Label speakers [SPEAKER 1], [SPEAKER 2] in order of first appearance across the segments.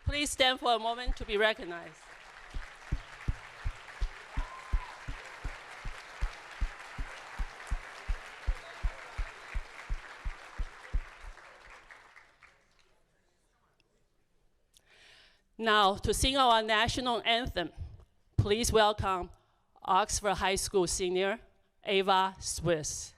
[SPEAKER 1] Please stand for a moment to be recognized. Now, to sing our national anthem, please welcome Oxford High School senior, Ava Swiss.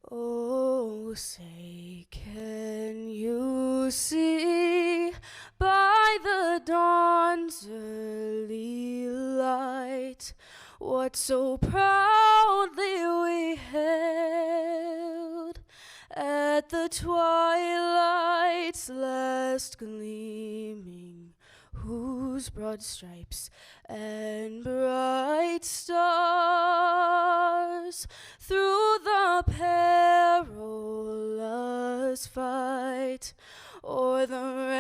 [SPEAKER 2] Oh, say, can you see by the dawn's early light what so proudly we hailed at the twilight's last gleaming, whose broad stripes and bright stars through the perilous fight o'er the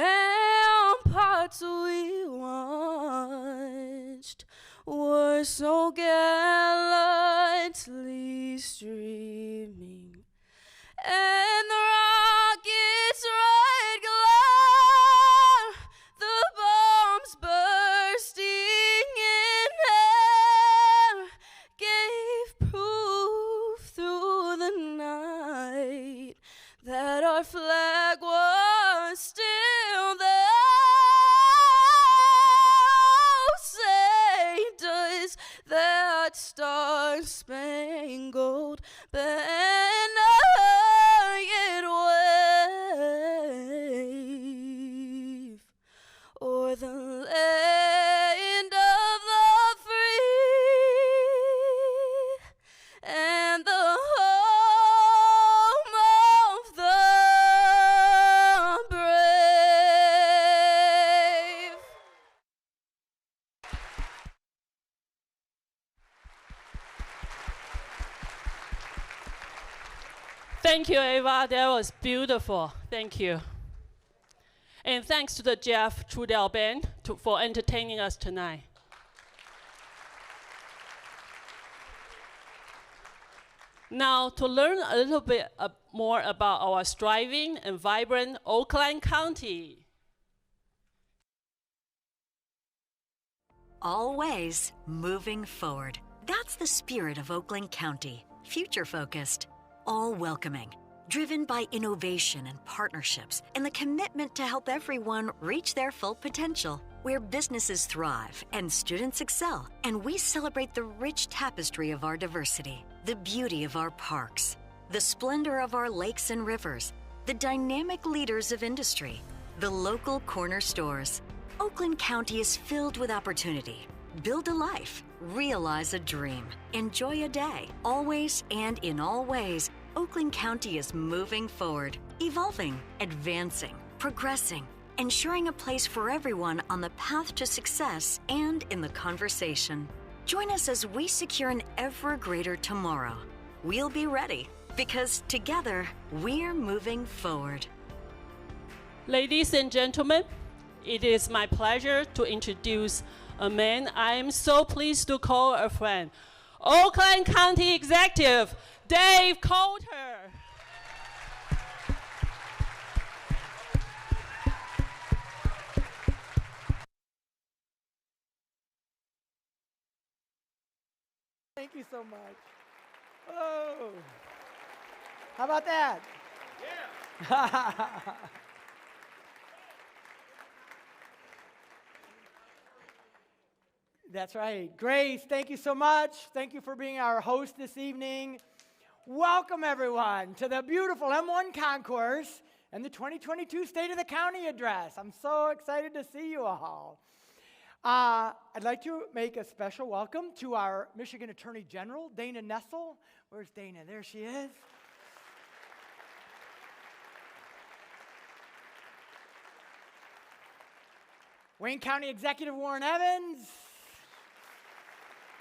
[SPEAKER 2] ramparts we watched were so gallantly streaming, and the rocket's red glare, the bombs bursting in air, gave proof through the night that our flag was still there. Say, does that star-spangled banner yet wave o'er the land of the free and the home of the brave?
[SPEAKER 1] Thank you, Ava. That was beautiful. Thank you. And thanks to the Jeff Trudell Band for entertaining us tonight. Now, to learn a little bit more about our thriving and vibrant Oakland County.
[SPEAKER 3] Always moving forward. That's the spirit of Oakland County. Future-focused, all-welcoming, driven by innovation and partnerships and the commitment to help everyone reach their full potential, where businesses thrive and students excel, and we celebrate the rich tapestry of our diversity, the beauty of our parks, the splendor of our lakes and rivers, the dynamic leaders of industry, the local corner stores. Oakland County is filled with opportunity. Build a life, realize a dream, enjoy a day. Always and in all ways, Oakland County is moving forward, evolving, advancing, progressing, ensuring a place for everyone on the path to success and in the conversation. Join us as we secure an ever greater tomorrow. We'll be ready, because together, we're moving forward.
[SPEAKER 1] Ladies and gentlemen, it is my pleasure to introduce a man I am so pleased to call a friend, Oakland County Executive Dave Coulter.
[SPEAKER 4] Thank you so much. Oh, how about that? Yeah. That's right. Grace, thank you so much. Thank you for being our host this evening. Welcome, everyone, to the beautiful M1 Concourse and the 2022 State of the County Address. I'm so excited to see you all. I'd like to make a special welcome to our Michigan Attorney General, Dana Nessel. Where's Dana? There she is. Wayne County Executive Warren Evans.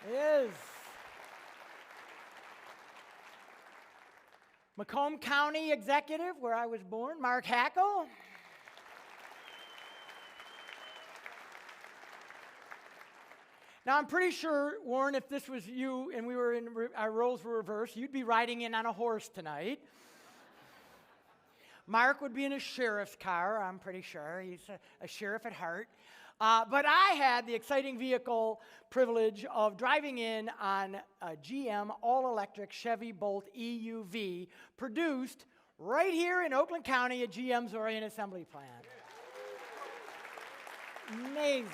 [SPEAKER 4] He is. Macomb County Executive, where I was born, Mark Hackle. Now, I'm pretty sure, Warren, if this was you and we were in our roles were reversed, you'd be riding in on a horse tonight. Mark would be in a sheriff's car, I'm pretty sure. He's a sheriff at heart. But I had the exciting vehicle privilege of driving in on a GM all-electric Chevy Bolt EUV produced right here in Oakland County at GM's Orion Assembly Plant. Amazing.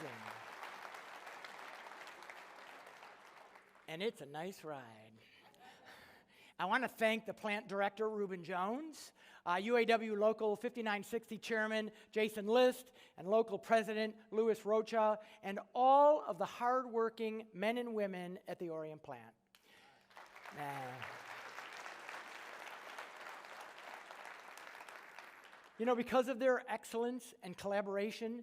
[SPEAKER 4] And it's a nice ride. I want to thank the plant director, Reuben Jones, UAW Local 5960 Chairman, Jason List, and local president, Louis Rocha, and all of the hardworking men and women at the Orion plant. You know, because of their excellence and collaboration,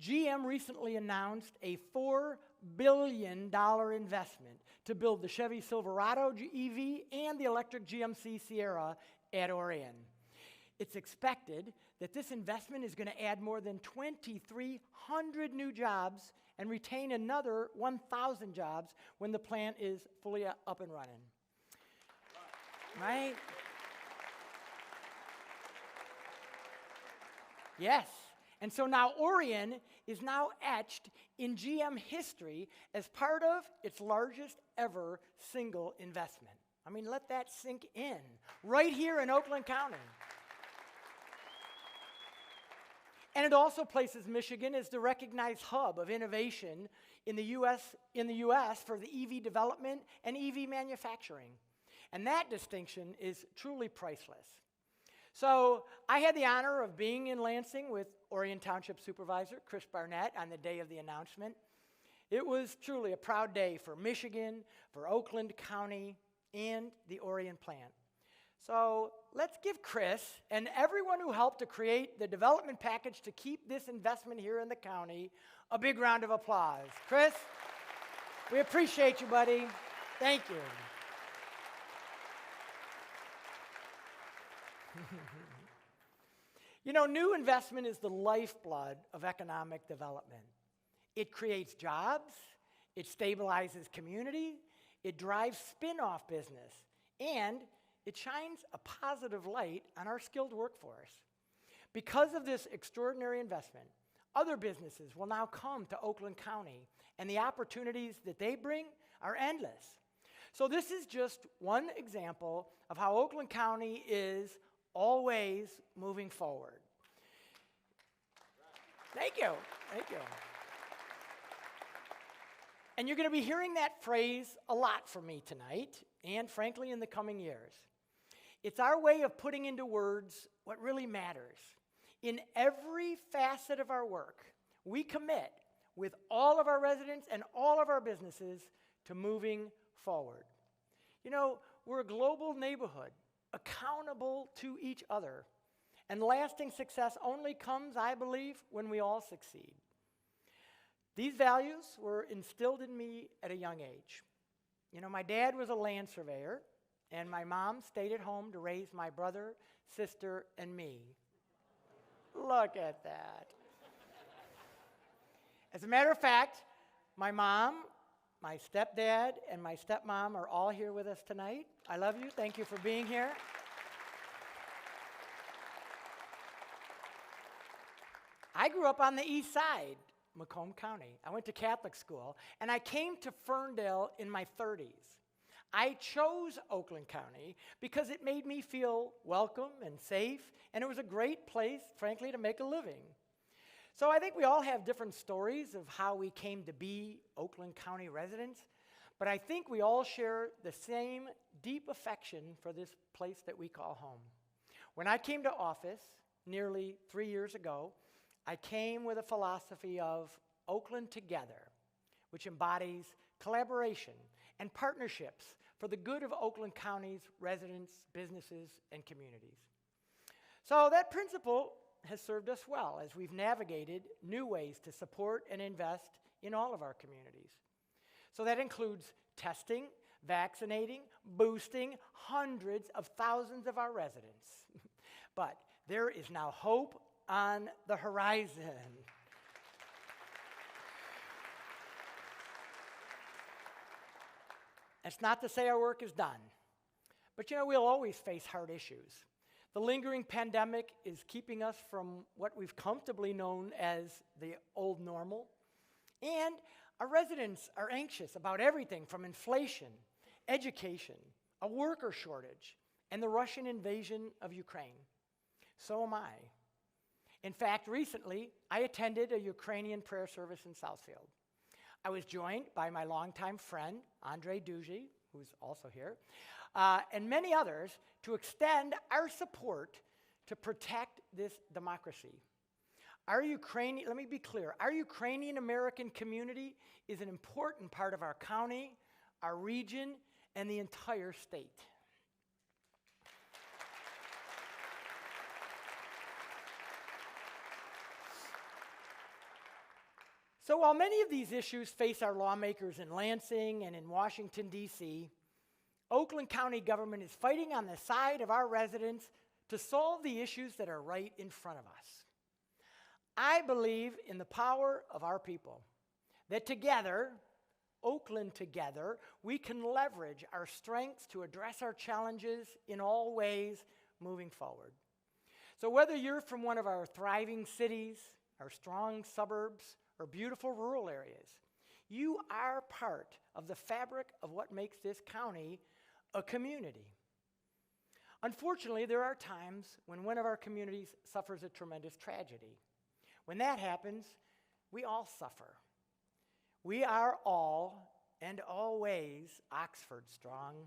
[SPEAKER 4] GM recently announced a $4 billion investment to build the Chevy Silverado EV and the electric GMC Sierra at Orion. It's expected that this investment is going to add more than 2,300 new jobs and retain another 1,000 jobs when the plant is fully up and running. Right? Yes. And so now Orion is now etched in GM history as part of its largest ever single investment. I mean, let that sink in. Right here in Oakland County. And it also places Michigan as the recognized hub of innovation in the US for the EV development and EV manufacturing. And that distinction is truly priceless. So I had the honor of being in Lansing with Orion Township Supervisor Chris Barnett on the day of the announcement. It was truly a proud day for Michigan, for Oakland County, and the Orion plant. So let's give Chris and everyone who helped to create the development package to keep this investment here in the county a big round of applause. Chris, we appreciate you, buddy. Thank you. You know, new investment is the lifeblood of economic development. It creates jobs, it stabilizes community, it drives spin-off business, and it shines a positive light on our skilled workforce. Because of this extraordinary investment, other businesses will now come to Oakland County, and the opportunities that they bring are endless. So this is just one example of how Oakland County is always moving forward. Thank you. Thank you. And you're going to be hearing that phrase a lot from me tonight, and frankly in the coming years. It's our way of putting into words what really matters. In every facet of our work, we commit with all of our residents and all of our businesses to moving forward. You know, we're a global neighborhood, accountable to each other. And lasting success only comes, I believe, when we all succeed. These values were instilled in me at a young age. You know, my dad was a land surveyor, and my mom stayed at home to raise my brother, sister, and me. Look at that. As a matter of fact, my mom, my stepdad, and my stepmom are all here with us tonight. I love you. Thank you for being here. I grew up on the east side, Macomb County. I went to Catholic school, and I came to Ferndale in my 30s. I chose Oakland County because it made me feel welcome and safe, and it was a great place, frankly, to make a living. So I think we all have different stories of how we came to be Oakland County residents, but I think we all share the same deep affection for this place that we call home. When I came to office nearly 3 years ago, I came with a philosophy of Oakland Together, which embodies collaboration and partnerships for the good of Oakland County's residents, businesses, and communities. So that principle has served us well as we've navigated new ways to support and invest in all of our communities. So that includes testing, vaccinating, boosting hundreds of thousands of our residents. But there is now hope on the horizon. It's not to say our work is done, but we'll always face hard issues. The lingering pandemic is keeping us from what we've comfortably known as the old normal, and our residents are anxious about everything from inflation, education, a worker shortage, and the Russian invasion of Ukraine. So am I. In fact, recently, I attended a Ukrainian prayer service in Southfield. I was joined by my longtime friend, Andrei Duji, who's also here, and many others to extend our support to protect this democracy. Let me be clear, our Ukrainian American community is an important part of our county, our region, and the entire state. So while many of these issues face our lawmakers in Lansing and in Washington, D.C., Oakland County government is fighting on the side of our residents to solve the issues that are right in front of us. I believe in the power of our people, that together, Oakland together, we can leverage our strengths to address our challenges in all ways moving forward. So whether you're from one of our thriving cities, our strong suburbs, or beautiful rural areas, you are part of the fabric of what makes this county a community. Unfortunately, there are times when one of our communities suffers a tremendous tragedy. When that happens, we all suffer. We are all and always Oxford strong.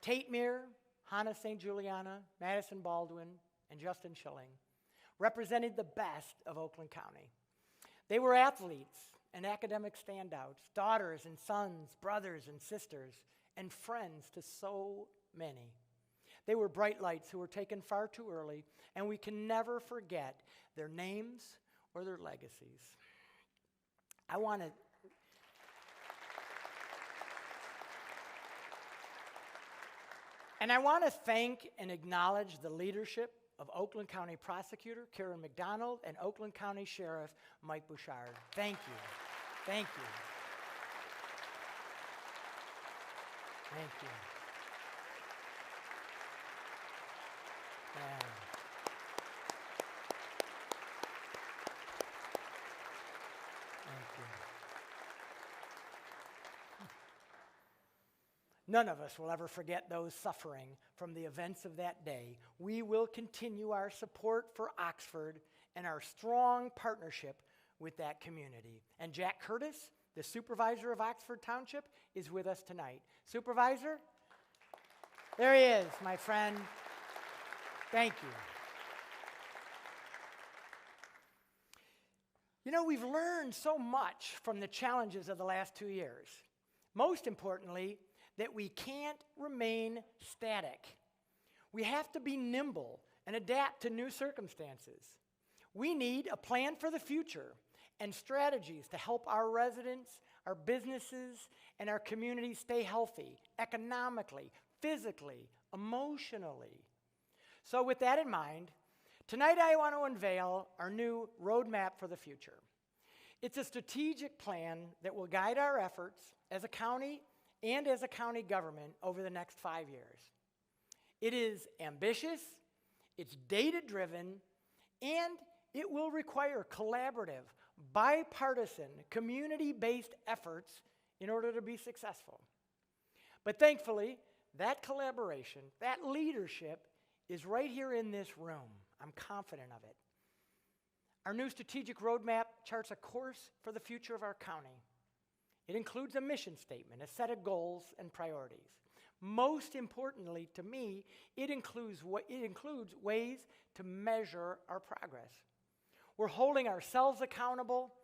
[SPEAKER 4] Tate Mere, Hannah St. Juliana, Madison Baldwin, and Justin Schilling represented the best of Oakland County. They were athletes and academic standouts, daughters and sons, brothers and sisters, and friends to so many. They were bright lights who were taken far too early, and we can never forget their names or their legacies. I want to thank and acknowledge the leadership of Oakland County Prosecutor Karen McDonald and Oakland County Sheriff Mike Bouchard. Thank you. Thank you. Thank you. Yeah. Thank you. None of us will ever forget those suffering from the events of that day. We will continue our support for Oxford and our strong partnership with that community. And Jack Curtis, the supervisor of Oxford Township, is with us tonight. Supervisor? There he is, my friend. Thank you. You know, we've learned so much from the challenges of the last 2 years. Most importantly, that we can't remain static. We have to be nimble and adapt to new circumstances. We need a plan for the future and strategies to help our residents, our businesses, and our communities stay healthy economically, physically, emotionally. So with that in mind, tonight I want to unveil our new roadmap for the future. It's a strategic plan that will guide our efforts as a county and as a county government over the next 5 years. It is ambitious, it's data-driven, and it will require collaborative, bipartisan, community-based efforts in order to be successful. But thankfully, that collaboration, that leadership is right here in this room. I'm confident of it. Our new strategic roadmap charts a course for the future of our county. It includes a mission statement, a set of goals and priorities. Most importantly to me, it includes ways to measure our progress. We're holding ourselves accountable,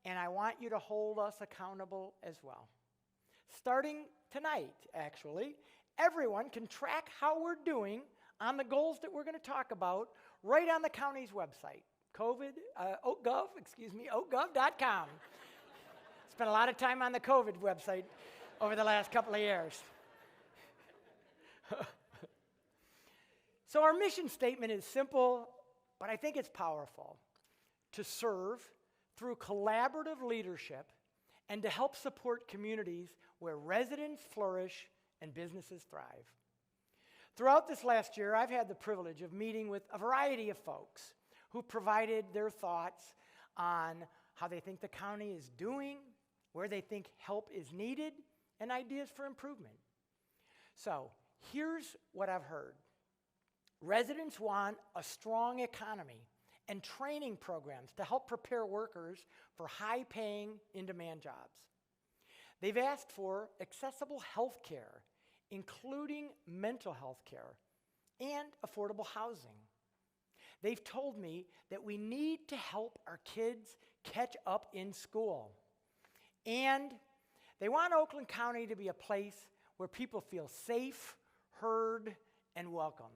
[SPEAKER 4] and I want you to hold us accountable as well. Starting tonight, actually, everyone can track how we're doing on the goals that we're going to talk about right on the county's website, oakgov.com. Spent a lot of time on the COVID website over the last couple of years. So our mission statement is simple, but I think it's powerful. to serve through collaborative leadership and to help support communities where residents flourish and businesses thrive. Throughout this last year, I've had the privilege of meeting with a variety of folks who provided their thoughts on how they think the county is doing, where they think help is needed, and ideas for improvement. So here's what I've heard. Residents want a strong economy and training programs to help prepare workers for high-paying, in-demand jobs. They've asked for accessible health care, including mental health care, and affordable housing. They've told me that we need to help our kids catch up in school. And they want Oakland County to be a place where people feel safe, heard, and welcomed.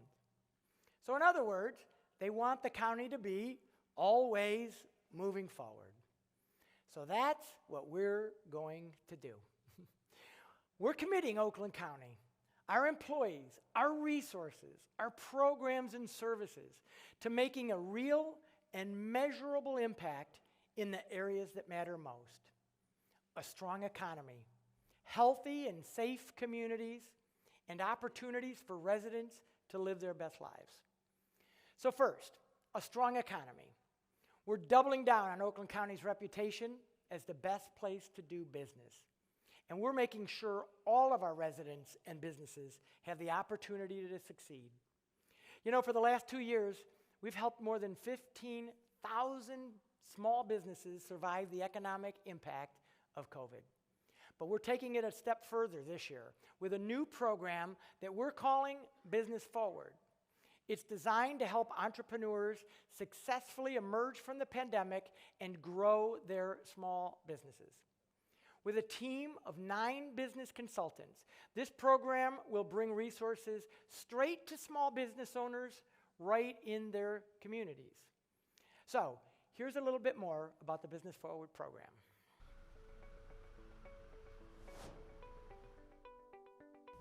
[SPEAKER 4] So in other words, they want the county to be always moving forward. So that's what we're going to do. We're committing Oakland County, our employees, our resources, our programs and services to making a real and measurable impact in the areas that matter most. A strong economy, healthy and safe communities, and opportunities for residents to live their best lives. So first, a strong economy. We're doubling down on Oakland County's reputation as the best place to do business. And we're making sure all of our residents and businesses have the opportunity to succeed. You know, for the last 2 years, we've helped more than 15,000 small businesses survive the economic impact of COVID. But we're taking it a step further this year with a new program that we're calling Business Forward. It's designed to help entrepreneurs successfully emerge from the pandemic and grow their small businesses. With a team of 9 business consultants, this program will bring resources straight to small business owners right in their communities. So, here's a little bit more about the Business Forward program.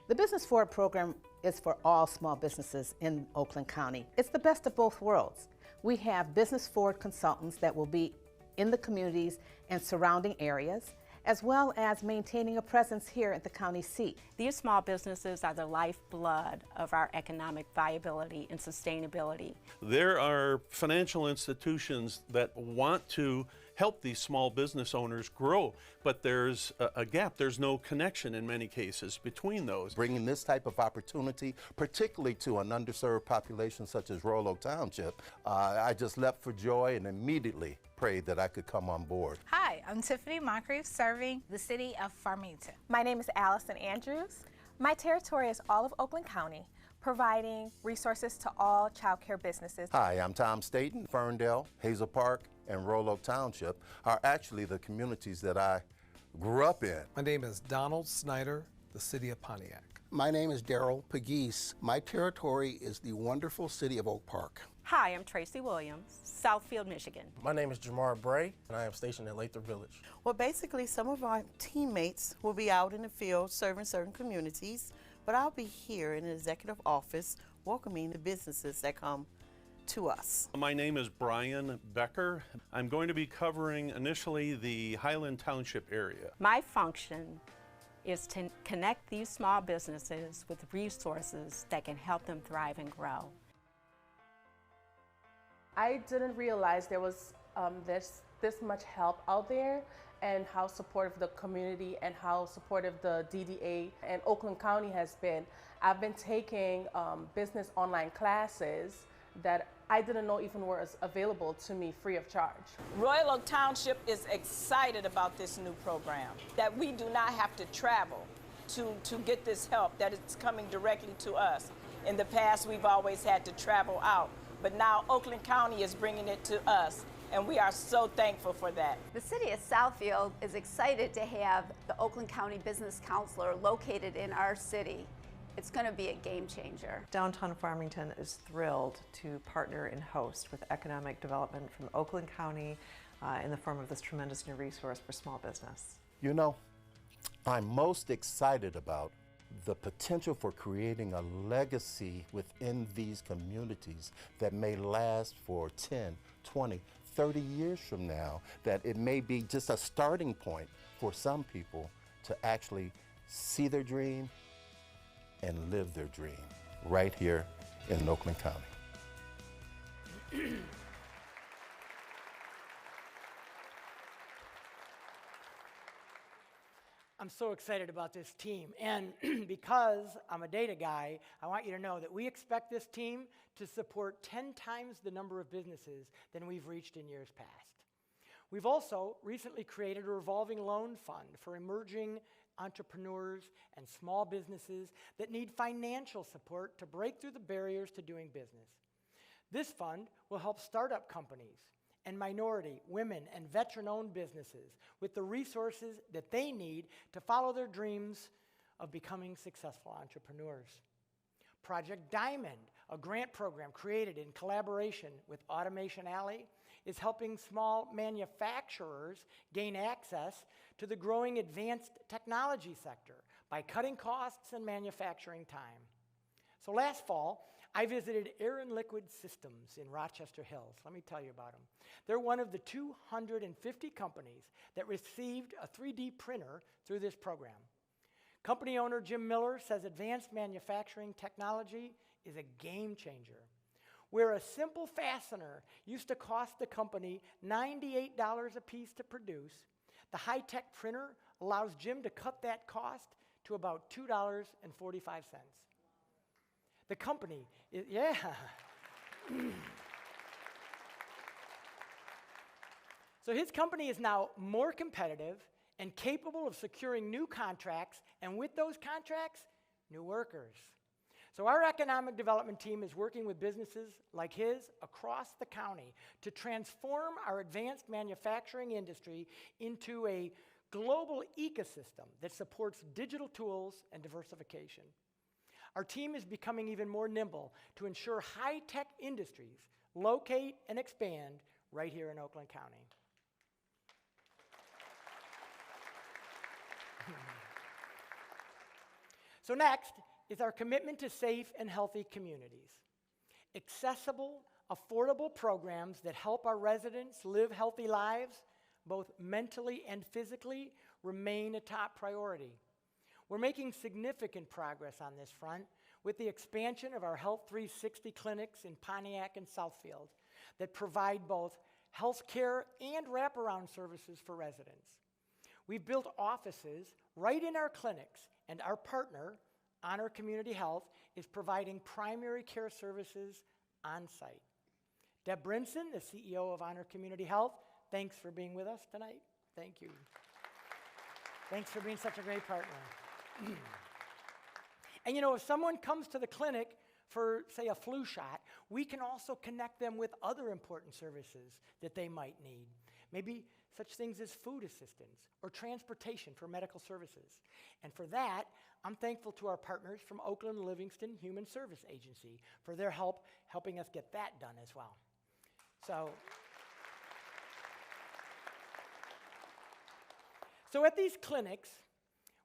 [SPEAKER 5] The Business Forward program is for all small businesses in Oakland County. It's the best of both worlds. We have Business Forward consultants that will be in the communities and surrounding areas, as well as maintaining a presence here at the county seat.
[SPEAKER 6] These small businesses are the lifeblood of our economic viability and sustainability.
[SPEAKER 7] There are financial institutions that want to help these small business owners grow, but there's a gap. There's no connection in many cases between those.
[SPEAKER 8] Bringing this type of opportunity, particularly to an underserved population such as Royal Oak Township, I just leapt for joy and immediately prayed that I could come on board.
[SPEAKER 9] Hi, I'm Tiffany MONCREIF, serving the city of Farmington.
[SPEAKER 10] My name is Allison Andrews. My territory is all of Oakland County, providing resources to all child care businesses.
[SPEAKER 8] Hi, I'm Tom Staten. Ferndale, Hazel Park, and Royal Oak Township are actually the communities that I grew up in.
[SPEAKER 11] My name is Donald Snyder, the city of Pontiac.
[SPEAKER 12] My name is DARYL PEGUESE. My territory is the wonderful city of Oak Park.
[SPEAKER 6] Hi, I'm TRACY Williams, Southfield, Michigan.
[SPEAKER 13] My name is JAMAR BRAY, and I am stationed in Lathrop Village.
[SPEAKER 14] Well, basically, some of our teammates will be out in the field serving certain communities, but I'll be here in the executive office welcoming the businesses that come to us.
[SPEAKER 7] My name is Brian Becker. I'm going to be covering initially the Highland Township area.
[SPEAKER 6] My function is to connect these small businesses with resources that can help them thrive and grow.
[SPEAKER 15] I didn't realize there was this much help out there, and how supportive the community and how supportive the DDA and Oakland County has been. I've been taking business online classes that I didn't know even were available to me free of charge.
[SPEAKER 16] Royal Oak Township is excited about this new program, that we do not have to travel to get this help, that it's coming directly to us. In the past, we've always had to travel out, but now Oakland County is bringing it to us, and we are so thankful for that.
[SPEAKER 17] The city of Southfield is excited to have the Oakland County Business Counselor located in our city. It's going to be a game changer.
[SPEAKER 18] Downtown Farmington is thrilled to partner and host with economic development from Oakland County in the form of this tremendous new resource for small business.
[SPEAKER 8] You know, I'm most excited about the potential for creating a legacy within these communities that may last for 10, 20, 30 years from now, that it may be just a starting point for some people to actually see their dream and live their dream right here in Oakland County.
[SPEAKER 4] I'm so excited about this team, and because I'm a data guy, I want you to know that we expect this team to support 10 times the number of businesses than we've reached in years past. We've also recently created a revolving loan fund for emerging entrepreneurs and small businesses that need financial support to break through the barriers to doing business. This fund will help startup companies and minority, women, and veteran-owned businesses with the resources that they need to follow their dreams of becoming successful entrepreneurs. Project Diamond, a grant program created in collaboration with Automation Alley, is helping small manufacturers gain access to the growing advanced technology sector by cutting costs and manufacturing time. So last fall, I visited Air and Liquid Systems in Rochester Hills. Let me tell you about them. They're one of the 250 companies that received a 3D printer through this program. Company owner Jim Miller says advanced manufacturing technology is a game changer. Where a simple fastener used to cost the company $98 a piece to produce, the high-tech printer allows Jim to cut that cost to about $2.45. The company is, yeah. So his company is now more competitive and capable of securing new contracts, and with those contracts, new workers. So our economic development team is working with businesses like his across the county to transform our advanced manufacturing industry into a global ecosystem that supports digital tools and diversification. Our team is becoming even more nimble to ensure high-tech industries locate and expand right here in Oakland County. So next is our commitment to safe and healthy communities. Accessible, affordable programs that help our residents live healthy lives, both mentally and physically, remain a top priority. We're making significant progress on this front with the expansion of our Health 360 clinics in Pontiac and Southfield that provide both health care and wraparound services for residents. We've built offices right in our clinics, and our partner, Honor Community Health, is providing primary care services on site. Deb Brinson, the CEO of Honor Community Health, thanks for being with us tonight. Thank you. Thanks for being such a great partner. And you know, if someone comes to the clinic for, say, a flu shot, we can also connect them with other important services that they might need. Maybe such things as food assistance or transportation for medical services. And for that, I'm thankful to our partners from Oakland Livingston Human Service Agency for their help helping us get that done as well. So at these clinics,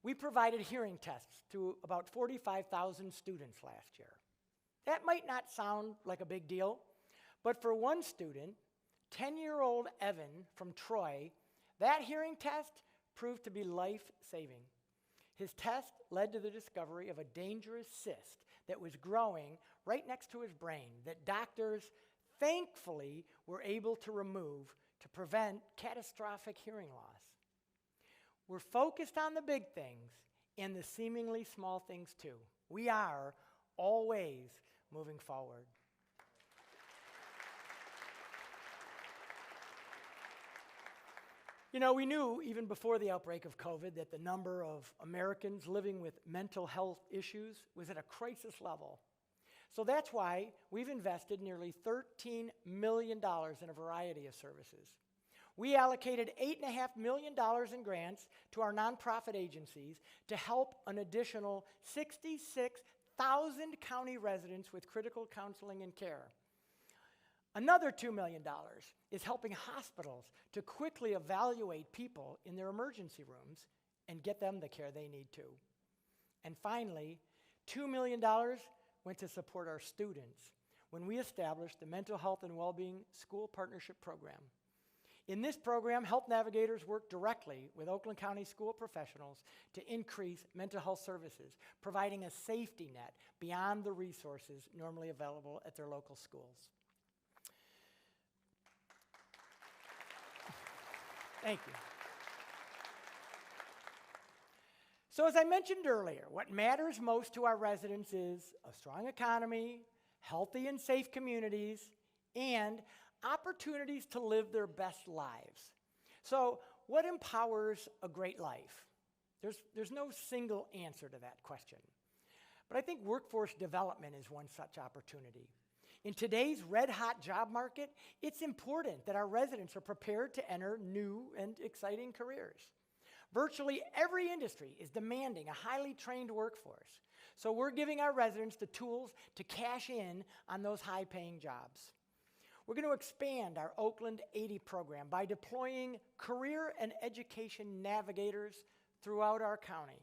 [SPEAKER 4] we provided hearing tests to about 45,000 students last year. That might not sound like a big deal, but for one student, 10-year-old Evan from Troy, that hearing test proved to be life-saving. His test led to the discovery of a dangerous cyst that was growing right next to his brain that doctors thankfully were able to remove to prevent catastrophic hearing loss. We're focused on the big things and the seemingly small things too. We are always moving forward. You know, we knew even before the outbreak of COVID that the number of Americans living with mental health issues was at a crisis level. So that's why we've invested nearly $13 million in a variety of services. We allocated $8.5 million in grants to our nonprofit agencies to help an additional 66,000 county residents with critical counseling and care. Another $2 million is helping hospitals to quickly evaluate people in their emergency rooms and get them the care they need too. And finally, $2 million went to support our students when we established the Mental Health and Wellbeing School Partnership Program. In this program, health navigators work directly with Oakland County school professionals to increase mental health services, providing a safety net beyond the resources normally available at their local schools. Thank you. So as I mentioned earlier, what matters most to our residents is a strong economy, healthy and safe communities, and opportunities to live their best lives. So what empowers a great life? There's no single answer to that question. But I think workforce development is one such opportunity. In today's red-hot job market, it's important that our residents are prepared to enter new and exciting careers. Virtually every industry is demanding a highly trained workforce. So we're giving our residents the tools to cash in on those high-paying jobs. We're going to expand our Oakland 80 program by deploying career and education navigators throughout our county.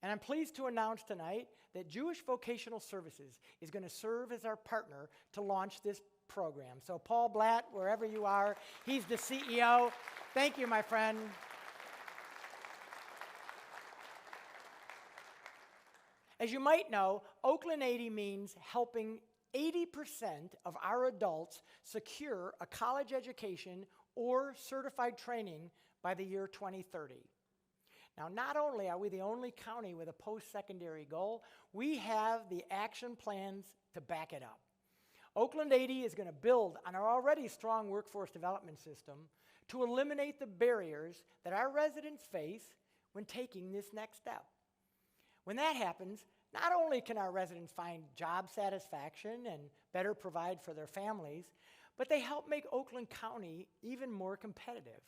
[SPEAKER 4] And I'm pleased to announce tonight that Jewish Vocational Services is going to serve as our partner to launch this program. So Paul Blatt, wherever you are, he's the CEO. Thank you, my friend. As you might know, Oakland 80 means helping 80% of our adults secure a college education or certified training by the year 2030. Now, not only are we the only county with a post-secondary goal, we have the action plans to back it up. Oakland 80 is going to build on our already strong workforce development system to eliminate the barriers that our residents face when taking this next step. When that happens, not only can our residents find job satisfaction and better provide for their families, but they help make Oakland County even more competitive.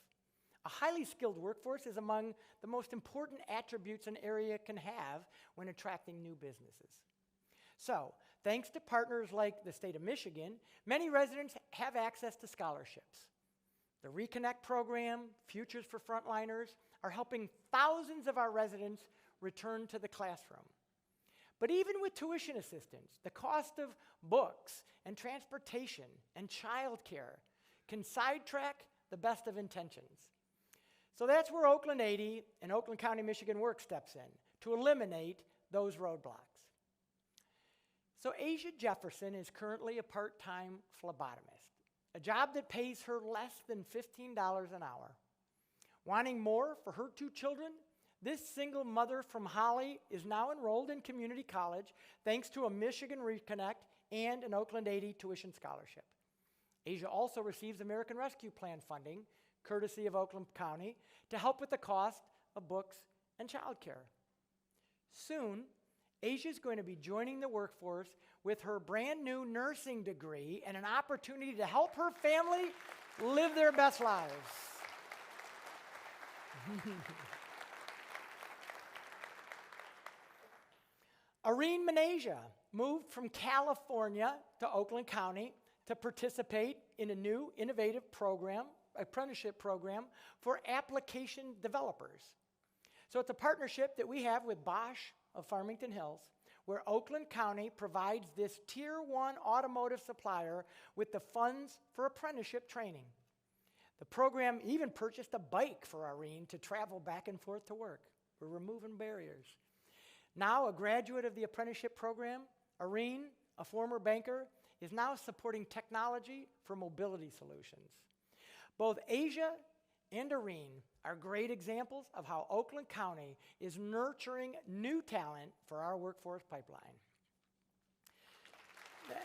[SPEAKER 4] A highly skilled workforce is among the most important attributes an area can have when attracting new businesses. So, thanks to partners like the state of Michigan, many residents have access to scholarships. The Reconnect program, Futures for Frontliners, are helping thousands of our residents return to the classroom. But even with tuition assistance, the cost of books and transportation and childcare can sidetrack the best of intentions. So that's where Oakland 80 and Oakland County, Michigan Work steps in to eliminate those roadblocks. So Asia Jefferson is currently a part-time phlebotomist, a job that pays her less than $15 an hour. Wanting more for her 2 children, this single mother from Holly is now enrolled in community college thanks to a Michigan Reconnect and an Oakland 80 tuition scholarship. Asia also receives American Rescue Plan funding, courtesy of Oakland County, to help with the cost of books and childcare. Soon, Asia is going to be joining the workforce with her brand new nursing degree and an opportunity to help her family live their best lives. Irene Menasia moved from California to Oakland County to participate in a new innovative program, apprenticeship program for application developers. So it's a partnership that we have with Bosch of Farmington Hills, where Oakland County provides this Tier 1 automotive supplier with the funds for apprenticeship training. The program even purchased a bike for Irene to travel back and forth to work. We're removing barriers. Now a graduate of the apprenticeship program, Irene, a former banker, is now supporting technology for mobility solutions. Both Asia and Irene are great examples of how Oakland County is nurturing new talent for our workforce pipeline. Yeah.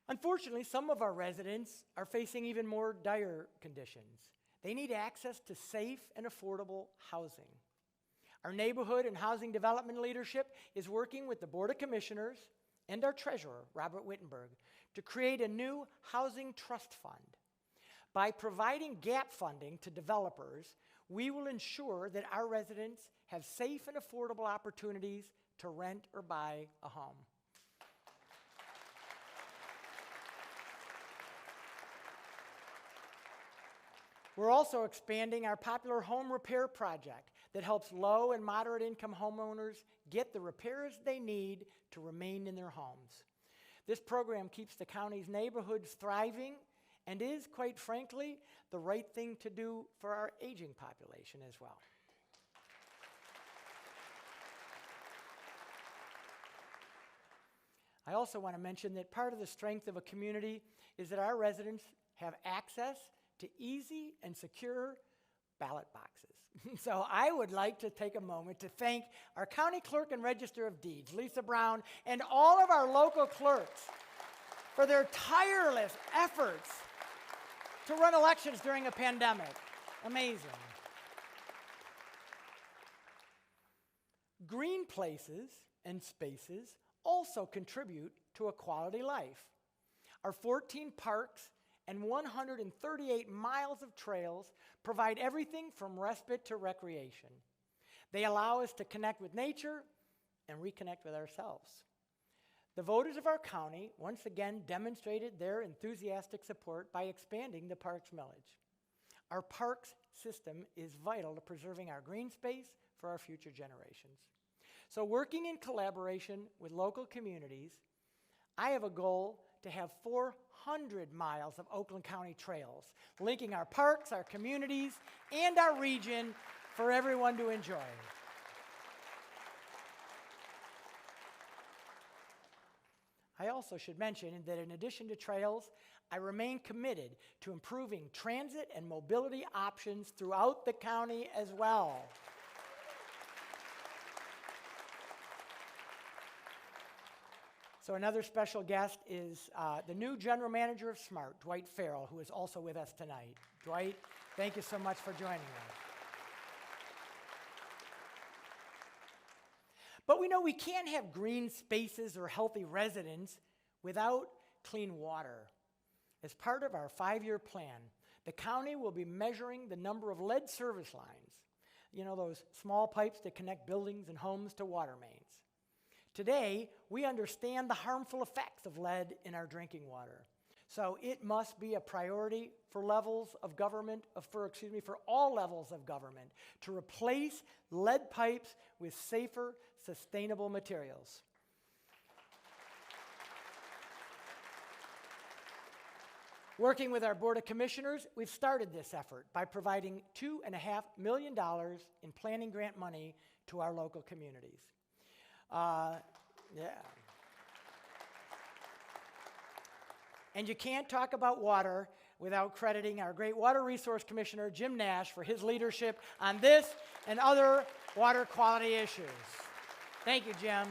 [SPEAKER 4] Unfortunately, some of our residents are facing even more dire conditions. They need access to safe and affordable housing. Our neighborhood and housing development leadership is working with the Board of Commissioners and our treasurer, Robert Wittenberg, to create a new housing trust fund. By providing gap funding to developers, we will ensure that our residents have safe and affordable opportunities to rent or buy a home. We're also expanding our popular home repair project that helps low and moderate income homeowners get the repairs they need to remain in their homes. This program keeps the county's neighborhoods thriving and is, quite frankly, the right thing to do for our aging population as well. I also want to mention that part of the strength of a community is that our residents have access to easy and secure ballot boxes. So I would like to take a moment to thank our County Clerk and Register of Deeds, Lisa Brown, and all of our local clerks for their tireless efforts to run elections during a pandemic. Amazing. Green places and spaces also contribute to a quality life. Our 14 parks and 138 miles of trails provide everything from respite to recreation. They allow us to connect with nature and reconnect with ourselves. The voters of our county once again demonstrated their enthusiastic support by expanding the parks millage. Our parks system is vital to preserving our green space for our future generations. So working in collaboration with local communities, I have a goal to have 400 miles of Oakland County trails, linking our parks, our communities, and our region for everyone to enjoy. I also should mention that in addition to trails, I remain committed to improving transit and mobility options throughout the county as well. So another special guest is the new general manager of SMART, Dwight Farrell, who is also with us tonight. Dwight, thank you so much for joining us. But we know we can't have green spaces or healthy residents without clean water. As part of our 5-year plan, the county will be measuring the number of lead service lines, you know, those small pipes that connect buildings and homes to water mains. Today, we understand the harmful effects of lead in our drinking water. So it must be a priority for for all levels of government to replace lead pipes with safer, sustainable materials. Working with our Board of Commissioners, we've started this effort by providing $2.5 million in planning grant money to our local communities. Yeah. And you can't talk about water without crediting our great Water Resource Commissioner, Jim Nash, for his leadership on this and other water quality issues. Thank you, Jim.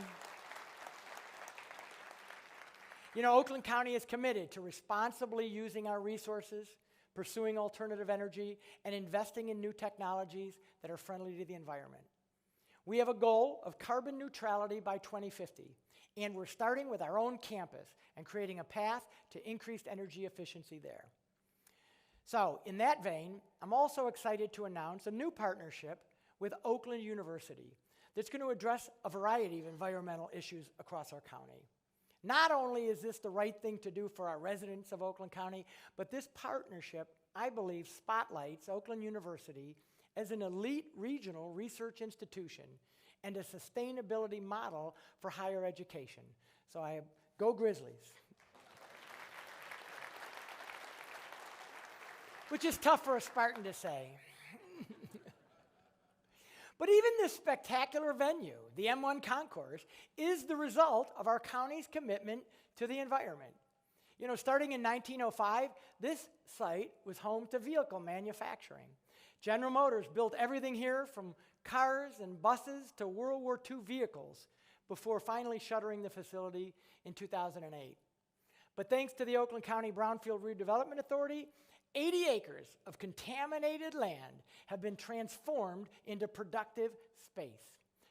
[SPEAKER 4] You know, Oakland County is committed to responsibly using our resources, pursuing alternative energy, and investing in new technologies that are friendly to the environment. We have a goal of carbon neutrality by 2050, and we're starting with our own campus and creating a path to increased energy efficiency there. So, in that vein, I'm also excited to announce a new partnership with Oakland University that's going to address a variety of environmental issues across our county. Not only is this the right thing to do for our residents of Oakland County, but this partnership, I believe, spotlights Oakland University as an elite regional research institution and a sustainability model for higher education. So go Grizzlies. Which is tough for a Spartan to say. But even this spectacular venue, the M1 Concourse, is the result of our county's commitment to the environment. You know, starting in 1905, this site was home to vehicle manufacturing. General Motors built everything here from cars and buses to World War II vehicles before finally shuttering the facility in 2008. But thanks to the Oakland County Brownfield Redevelopment Authority, 80 acres of contaminated land have been transformed into productive space.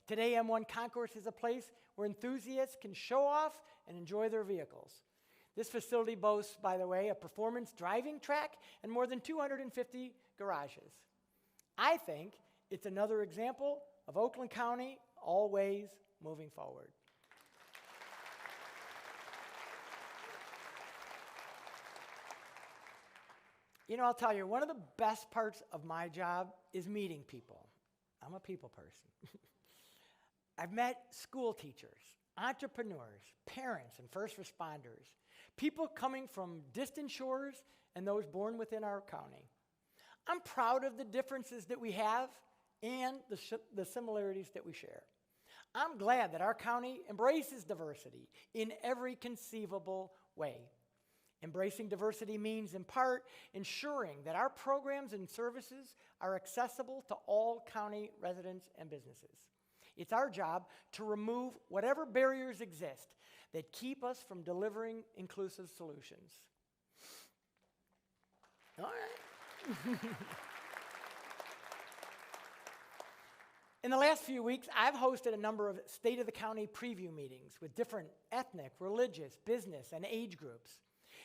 [SPEAKER 4] Today, M1 Concourse is a place where enthusiasts can show off and enjoy their vehicles. This facility boasts, by the way, a performance driving track and more than 250 garages. I think it's another example of Oakland County always moving forward. You know, I'll tell you, one of the best parts of my job is meeting people. I'm a people person. I've met school teachers. entrepreneurs, parents, and first responders, people coming from distant shores and those born within our county. I'm proud of the differences that we have and the similarities that we share. I'm glad that our county embraces diversity in every conceivable way. Embracing diversity means, in part, ensuring that our programs and services are accessible to all county residents and businesses. It's our job to remove whatever barriers exist that keep us from delivering inclusive solutions. All right. In the last few weeks, I've hosted a number of State of the County preview meetings with different ethnic, religious, business, and age groups.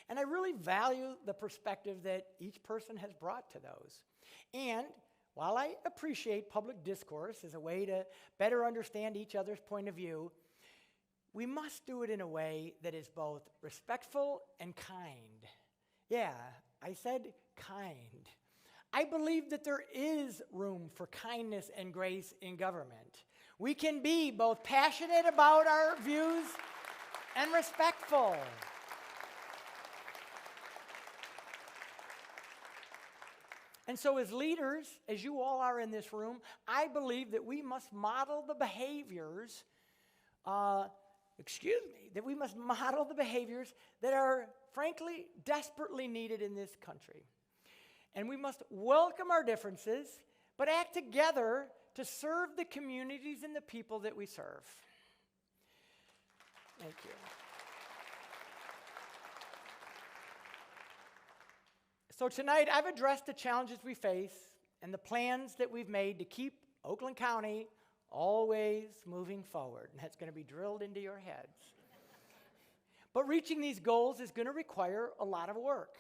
[SPEAKER 4] And I really value the perspective that each person has brought to those. And while I appreciate public discourse as a way to better understand each other's point of view, we must do it in a way that is both respectful and kind. Yeah, I said kind. I believe that there is room for kindness and grace in government. We can be both passionate about our views and respectful. And so as leaders, as you all are in this room, I believe that we must model the behaviors, that we must model the behaviors that are, frankly, desperately needed in this country. And we must welcome our differences, but act together to serve the communities and the people that we serve. Thank you. So tonight, I've addressed the challenges we face and the plans that we've made to keep Oakland County always moving forward. And that's going to be drilled into your heads. But reaching these goals is going to require a lot of work.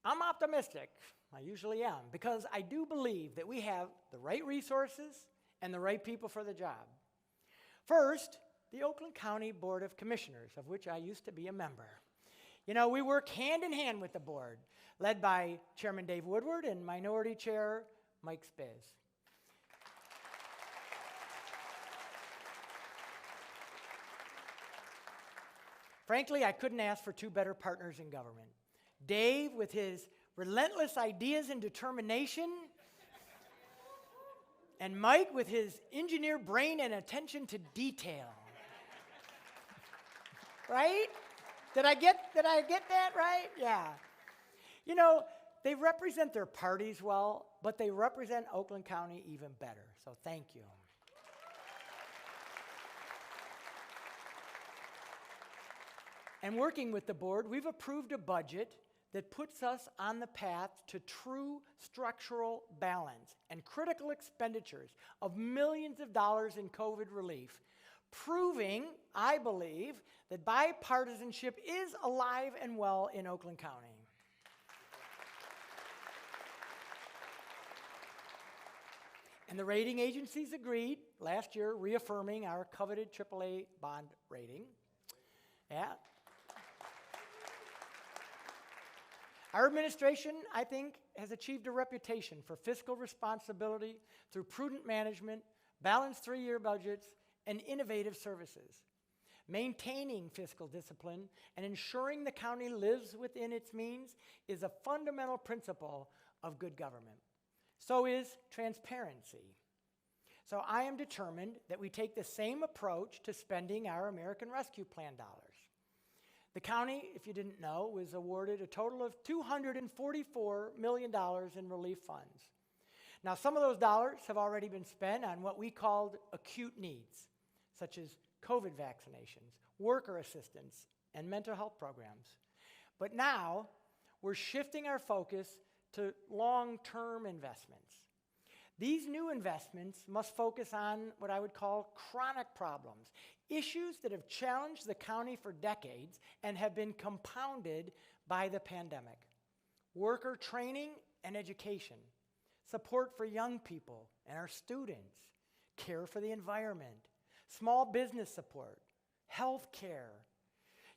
[SPEAKER 4] I'm optimistic, I usually am, because I do believe that we have the right resources and the right people for the job. First, the Oakland County Board of Commissioners, of which I used to be a member. You know, we work hand in hand with the board, led by Chairman Dave Woodward and Minority Chair Mike Spiz. Frankly, I couldn't ask for two better partners in government. Dave, with his relentless ideas and determination, and Mike, with his engineer brain and attention to detail. Right? Did I get that right? Yeah. You know, they represent their parties well, but they represent Oakland County even better. So thank you. And working with the board, we've approved a budget that puts us on the path to true structural balance and critical expenditures of millions of dollars in COVID relief, proving, I believe, that bipartisanship is alive and well in Oakland County. And the rating agencies agreed last year, reaffirming our coveted AAA bond rating. Yeah. Our administration, I think, has achieved a reputation for fiscal responsibility through prudent management, balanced three-year budgets, and innovative services. Maintaining fiscal discipline and ensuring the county lives within its means is a fundamental principle of good government. So is transparency. So I am determined that we take the same approach to spending our American Rescue Plan dollars. The county, if you didn't know, was awarded a total of $244 million in relief funds. Now, some of those dollars have already been spent on what we called acute needs, such as COVID vaccinations, worker assistance, and mental health programs. But now, we're shifting our focus to long-term investments. These new investments must focus on what I would call chronic problems, issues that have challenged the county for decades and have been compounded by the pandemic. Worker training and education, support for young people and our students, care for the environment, small business support, health care.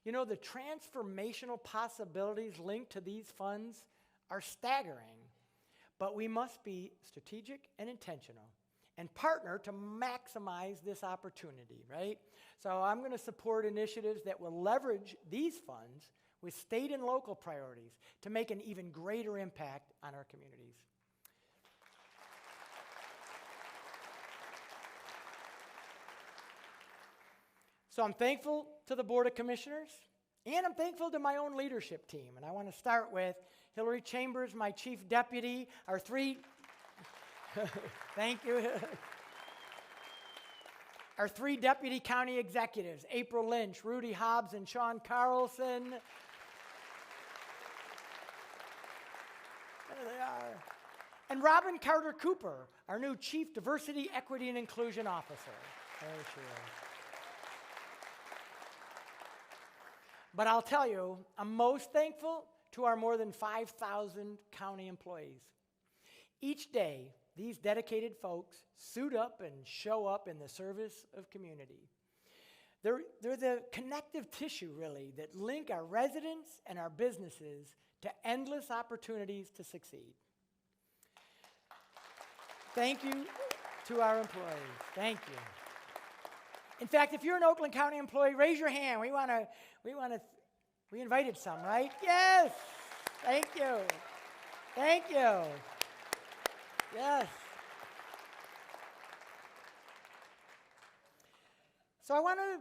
[SPEAKER 4] You know, the transformational possibilities linked to these funds are staggering. But we must be strategic and intentional and partner to maximize this opportunity, right? So I'm going to support initiatives that will leverage these funds with state and local priorities to make an even greater impact on our communities. So I'm thankful to the Board of Commissioners, and I'm thankful to my own leadership team. And I want to start with Hillary Chambers, my Chief Deputy, our three, thank you. Our three Deputy County Executives, April Lynch, Rudy Hobbs, and Sean Carlson. There they are. And Robin Carter Cooper, our new Chief Diversity, Equity, and Inclusion Officer. There she is. But I'll tell you, I'm most thankful to our more than 5,000 county employees. Each day, these dedicated folks suit up and show up in the service of community. They're the connective tissue, really, that link our residents and our businesses to endless opportunities to succeed. Thank you to our employees. Thank you. In fact, if you're an Oakland County employee, raise your hand. We invited some, right? Yes. Thank you. Thank you. Yes. So I want to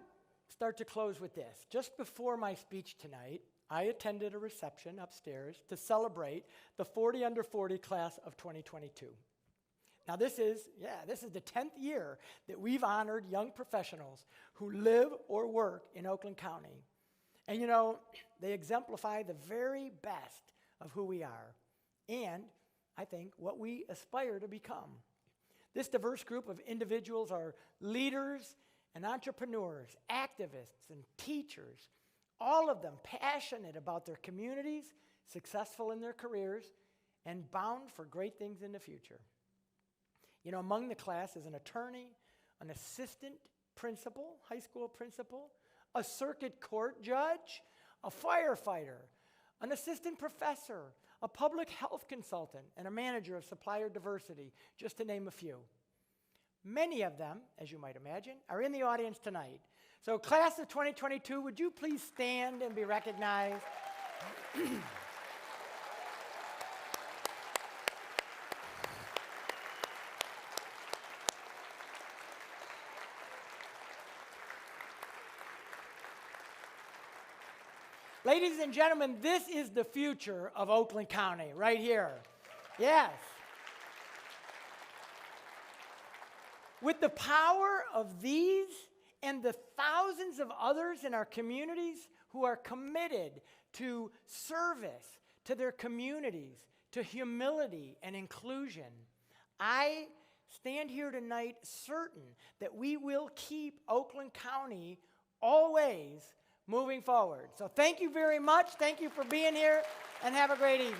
[SPEAKER 4] start to close with this. Just before my speech tonight, I attended a reception upstairs to celebrate the 40 under 40 class of 2022. Now this is the 10th year that we've honored young professionals who live or work in Oakland County. And you know, they exemplify the very best of who we are and, I think, what we aspire to become. This diverse group of individuals are leaders and entrepreneurs, activists and teachers, all of them passionate about their communities, successful in their careers, and bound for great things in the future. You know, among the class is an attorney, an assistant principal, high school principal, a circuit court judge, a firefighter, an assistant professor, a public health consultant, and a manager of supplier diversity, just to name a few. Many of them, as you might imagine, are in the audience tonight. So class of 2022, would you please stand and be recognized? Ladies and gentlemen, this is the future of Oakland County, right here. Yes. With the power of these and the thousands of others in our communities who are committed to service, to their communities, to humility and inclusion, I stand here tonight certain that we will keep Oakland County always moving forward. So thank you very much. Thank you for being here, and have a great evening.